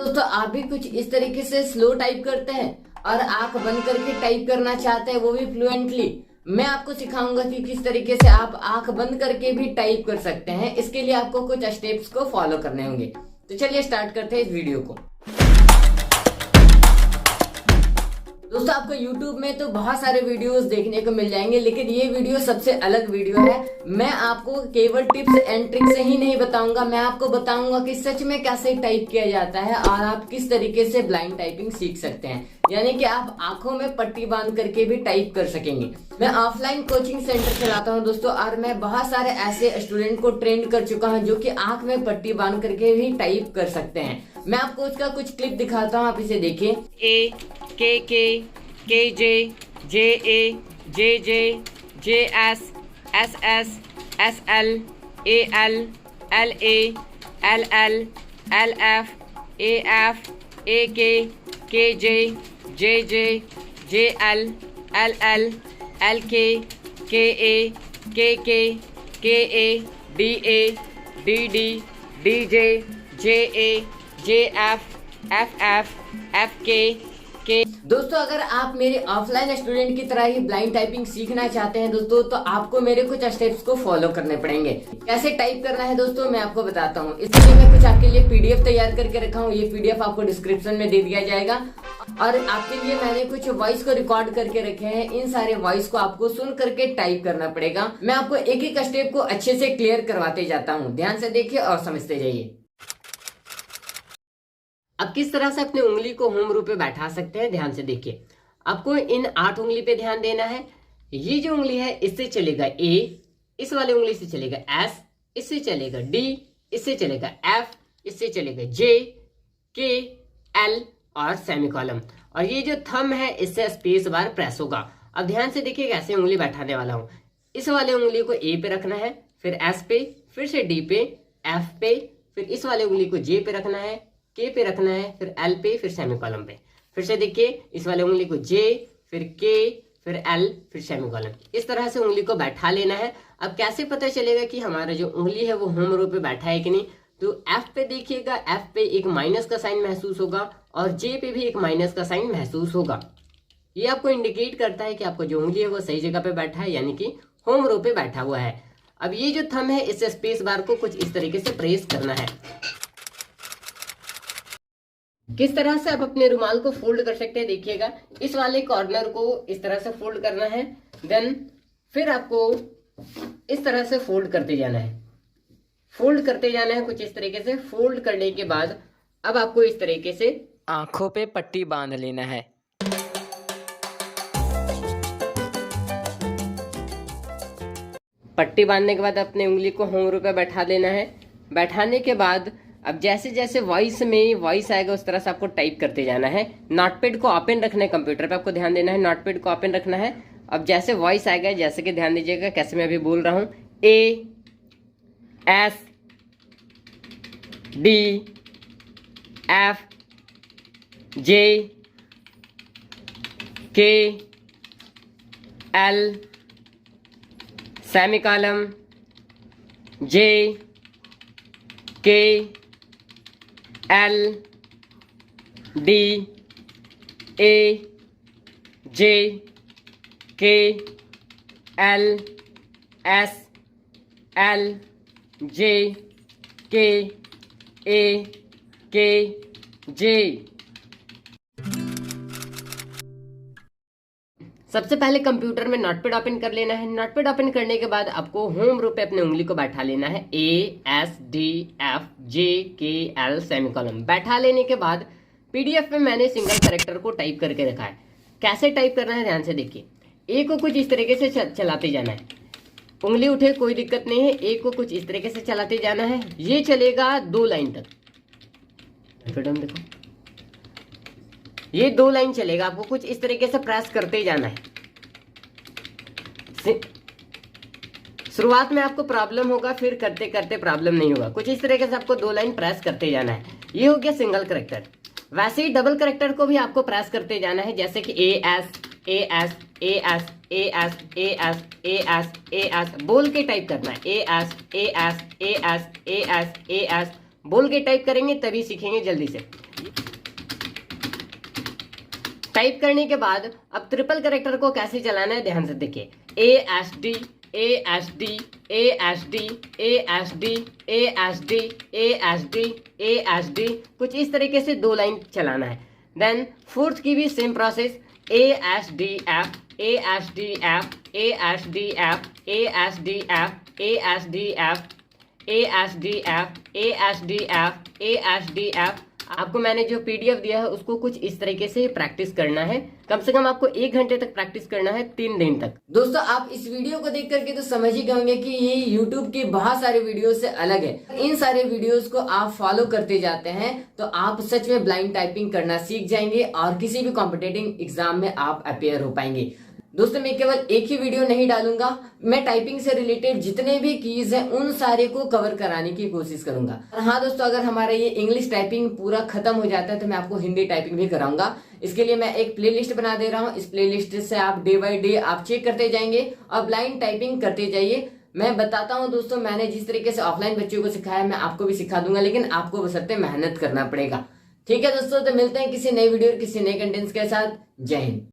तो आप भी कुछ इस तरीके से स्लो टाइप करते हैं और आंख बंद करके टाइप करना चाहते हैं, वो भी फ्लुएंटली। मैं आपको सिखाऊंगा कि किस तरीके से आप आंख बंद करके भी टाइप कर सकते हैं। इसके लिए आपको कुछ स्टेप्स को फॉलो करने होंगे। तो चलिए स्टार्ट करते हैं इस वीडियो को। दोस्तों, आपको YouTube में तो बहुत सारे वीडियोस देखने को मिल जाएंगे, लेकिन ये वीडियो सबसे अलग वीडियो है। मैं आपको केवल टिप्स एंड ट्रिक्स ही नहीं बताऊंगा, मैं आपको बताऊंगा कि सच में कैसे टाइप किया जाता है और आप किस तरीके से ब्लाइंड टाइपिंग सीख सकते हैं, यानी कि आप आंखों में पट्टी बांध करके भी टाइप कर सकेंगे। मैं ऑफलाइन कोचिंग सेंटर चलाता हूं दोस्तों, और मैं बहुत सारे ऐसे स्टूडेंट को ट्रेन कर चुका हूं जो कि आंख में पट्टी बांध करके भी टाइप कर सकते हैं। मैं आपको उसका कुछ क्लिप दिखाता हूं, आप इसे देखिए। दोस्तों, अगर आप मेरे ऑफलाइन स्टूडेंट की तरह ही ब्लाइंड टाइपिंग सीखना चाहते हैं दोस्तों, तो आपको मेरे कुछ स्टेप्स को फॉलो करने पड़ेंगे। कैसे टाइप करना है दोस्तों, मैं आपको बताता हूँ। इसके लिए मैं कुछ आपके लिए पीडीएफ तैयार करके रखा हूँ। ये पीडीएफ आपको डिस्क्रिप्शन में दे दिया जाएगा, और आपके लिए मैंने कुछ वॉइस को रिकॉर्ड करके रखे हैं। इन सारे वॉइस को आपको सुन करके टाइप करना पड़ेगा। मैं आपको एक एक स्टेप को अच्छे से क्लियर करवाते जाता हूँ। ध्यान से देखिए और समझते जाइए। अब किस तरह से अपनी उंगली को होम रू पे बैठा सकते हैं, ध्यान से देखिए। आपको इन 8 उंगली पे ध्यान देना है। ये जो उंगली है, इससे चलेगा ए, इस वाले उंगली से चलेगा एस, इससे चलेगा डी, इससे चलेगा एफ, इससे चलेगा जे, के, एल और सेमीकोलन। और ये जो थंब है, इससे स्पेस बार प्रेस होगा। अब ध्यान से देखिए कैसे उंगली बैठाने वाला हूं। इस वाले उंगली को ए पे रखना है, फिर एस पे, फिर से डी पे, एफ पे, फिर इस वाले उंगली को जे पे रखना है, के पे रखना है, फिर एल पे, फिर सेमीकोलन पे। फिर से देखिए, इस वाले उंगली को जे, फिर के, फिर एल, फिर सेमीकोलन। इस तरह से उंगली को बैठा लेना है। अब कैसे पता चलेगा कि हमारा जो उंगली है वो होम रो पे बैठा है कि नहीं, तो एफ पे देखिएगा, एफ पे एक माइनस का साइन महसूस होगा और जे पे भी एक माइनस का साइन महसूस होगा। ये आपको इंडिकेट करता है कि आपको जो उंगली है वो सही जगह पे बैठा है, यानी कि होम रो पे बैठा हुआ है। अब ये जो थंब है, इससे स्पेस बार को कुछ इस तरीके से प्रेस करना है। किस तरह से आप अपने रुमाल को फोल्ड कर सकते हैं देखिएगा। इस वाले कॉर्नर को इस तरह से फोल्ड करना है, देन फिर आपको इस तरह से फोल्ड करते जाना है। फोल्ड करते जाना है कुछ इस तरीके से। फोल्ड करने के बाद अब आपको इस तरीके से आंखों पे पट्टी बांध लेना है। पट्टी बांधने के बाद अपने उंगली को होम रो पे बैठा लेना है। बैठाने के बाद अब जैसे जैसे वॉइस में वॉइस आएगा उस तरह से आपको टाइप करते जाना है। नोटपैड को ओपन रखना है, कंप्यूटर पे आपको ध्यान देना है, नोटपैड को ओपन रखना है। अब जैसे वॉइस आएगा, जैसे कि ध्यान दीजिएगा कैसे मैं अभी बोल रहा हूँ, ए एस डी एफ जे के एल सेमीकोलन जे के एल डी ए जे के एल एस एल जे के ए के जे। सबसे पहले कंप्यूटर में नोटपैड ओपन कर लेना है। नोटपैड ओपन करने के बाद आपको होम रो पे अपने उंगली को बैठा लेना है। ए एस डी एफ जे के एल सेमीकोलन। बैठा लेने के बाद पीडीएफ में मैंने सिंगल कैरेक्टर को टाइप करके रखा है। कैसे टाइप करना है ध्यान से देखिए। ए को कुछ इस तरीके से चलाते जाना है। उंगली उठे कोई दिक्कत नहीं है। ए को कुछ इस तरीके से चलाते जाना है। ये चलेगा 2 लाइन तक। देखो, ये 2 लाइन चलेगा। आपको कुछ इस तरीके से प्रेस करते जाना है। शुरुआत में आपको प्रॉब्लम होगा, फिर करते करते प्रॉब्लम नहीं होगा। कुछ इस तरीके से आपको 2 लाइन प्रेस करते जाना है। ये हो गया सिंगल कैरेक्टर। वैसे ही डबल कैरेक्टर को भी आपको प्रेस करते जाना है, जैसे कि A S A S A S A S A S A S A S बोल के टाइप करना है। A S A S A S A S A S बोल के टाइप करेंगे तभी सीखेंगे जल्दी से। टाइप करने के बाद अब ट्रिपल कैरेक्टर को कैसे चलाना है ध्यान से देखिए। ASD ASD ASD ASD ASD ASD ASD, कुछ इस तरीके से 2 लाइन चलाना है। देन फोर्थ की भी same process, ASDF ASDF ASDF ASDF ASDF ASDF ASDF ASDF। आपको मैंने जो PDF दिया है उसको कुछ इस तरीके से प्रैक्टिस करना है। कम से कम आपको 1 घंटे तक प्रैक्टिस करना है, 3 दिन तक। दोस्तों आप इस वीडियो को देख करके तो समझ ही गए होंगे कि ये YouTube के बहुत सारे वीडियो से अलग है। इन सारे वीडियोस को आप फॉलो करते जाते हैं तो आप सच में ब्लाइंड टाइपिंग करना सीख जाएंगे और किसी भी कॉम्पिटिटिव एग्जाम में आप अपेयर हो पाएंगे। दोस्तों मैं केवल एक ही वीडियो नहीं डालूंगा, मैं टाइपिंग से रिलेटेड जितने भी कीज हैं उन सारे को कवर कराने की कोशिश करूंगा। हाँ दोस्तों, अगर हमारा ये इंग्लिश टाइपिंग पूरा खत्म हो जाता है तो मैं आपको हिंदी टाइपिंग भी कराऊंगा। इसके लिए मैं एक प्लेलिस्ट बना दे रहा हूँ। इस प्लेलिस्ट से आप डे बाय डे आप चेक करते जाएंगे और ब्लाइंड टाइपिंग करते जाइए। मैं बताता हूँ दोस्तों, मैंने जिस तरीके से ऑफलाइन बच्चों को सिखाया मैं आपको भी सिखा दूंगा, लेकिन आपको बशर्ते मेहनत करना पड़ेगा। ठीक है दोस्तों, तो मिलते हैं किसी नई वीडियो और किसी नए कंटेंट्स के साथ। जय हिंद।